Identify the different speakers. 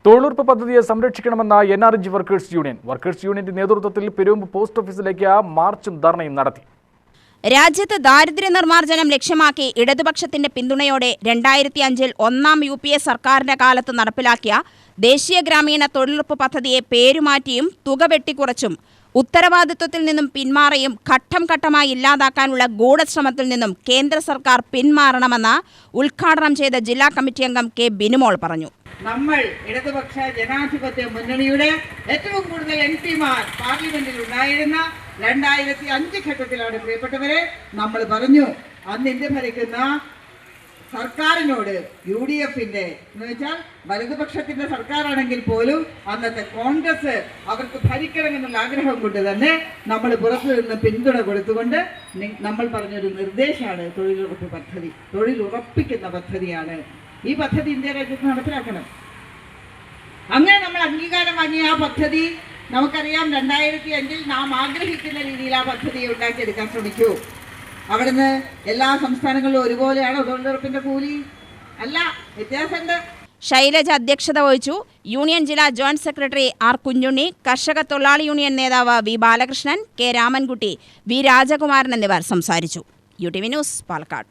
Speaker 1: തൊഴിലുറപ്പ് പദ്ധതിയെ സംരക്ഷിക്കണമെന്ന NRG workers യൂണിയന്റെ നേതൃത്വത്തിൽ പെരുമ്പ് പോസ്റ്റ് ഓഫീസിലേക്ക് മാർച്ചും ധർണയും നടത്തി.
Speaker 2: രാജ്യത്ത് ദാരിദ്ര്യ നിർമ്മാർജ്ജനം ലക്ഷ്യമാക്കി ഇടതുപക്ഷത്തിന്റെ പിന്തുണയോടെ 2005-ൽ ഒന്നാം UPA സർക്കാരിന്റെ കാലത്ത് നടപ്പിലാക്കിയ ദേശീയ ഗ്രാമീണ തൊഴിലുറപ്പ് പദ്ധതിയെ പേരുമാറ്റിയും തുക വെട്ടിക്കുറച്ചും ഉത്തരവാദിത്വത്തിൽ നിന്നും പിന്മാറിയും ഘട്ടം ഘട്ടമായി ഇല്ലാതാക്കാനുള്ള ഗൂഢശ്രമത്തിൽ നിന്നും കേന്ദ്ര സർക്കാർ പിന്മാറണമെന്ന് ഉദ്ഘാടനം ചെയ്ത ജില്ലാ കമ്മിറ്റി അംഗം കെ ബിനുമോൾ പറഞ്ഞു.
Speaker 3: നമ്മൾ ഇടതുപക്ഷ ജനാധിപത്യ മുന്നണിയുടെ ഏറ്റവും കൂടുതൽ MP-മാർ പാർലമെന്റിൽ ഉണ്ടായിരുന്ന 2005 ഘട്ടത്തിലാണ് പ്രിയപ്പെട്ടവരെ നമ്മൾ പറഞ്ഞു അന്ന് ഇന്ത്യ ഭരിക്കുന്ന സർക്കാരിനോട് UDF-ന്റെ എന്ന് വെച്ചാൽ വലതുപക്ഷത്തിന്റെ സർക്കാരാണെങ്കിൽ പോലും അന്നത്തെ കോൺഗ്രസ് അവർക്ക് ഭരിക്കണമെന്നുള്ള ആഗ്രഹം കൊണ്ട് തന്നെ നമ്മൾ പുറത്തു നിന്ന് പിന്തുണ കൊടുത്തുകൊണ്ട് നമ്മൾ പറഞ്ഞൊരു നിർദ്ദേശമാണ് തൊഴിലുറപ്പ് പദ്ധതി. തൊഴിലുറപ്പിക്കുന്ന പദ്ധതിയാണ് ഈ പദ്ധതി ഇന്ത്യ രാജ്യത്ത് നടപ്പിലാക്കണം. അങ്ങനെ നമ്മൾ അംഗീകാരം വാങ്ങിയ ആ പദ്ധതി നമുക്കറിയാം 2005-ൽ നാം ആഗ്രഹിക്കുന്ന രീതിയിൽ ആ പദ്ധതിയെ ഉണ്ടാക്കിയെടുക്കാൻ ശ്രമിച്ചു. അവിടുന്ന് എല്ലാ സംസ്ഥാനങ്ങളിലും ഒരുപോലെയാണോ തൊഴിലുറപ്പിന്റെ കൂലി? അല്ല, വ്യത്യാസമുണ്ട്.
Speaker 2: ശൈലജ അധ്യക്ഷത വഹിച്ചു. യൂണിയൻ ജില്ലാ ജോയിന്റ് സെക്രട്ടറി R. കുഞ്ഞുണ്ണി, കർഷക തൊഴിലാളി യൂണിയൻ നേതാവ് V. Balakrishnan, K. Ramankutty, V. രാജകുമാരൻ എന്നിവർ സംസാരിച്ചു. UTV news, Palakkad.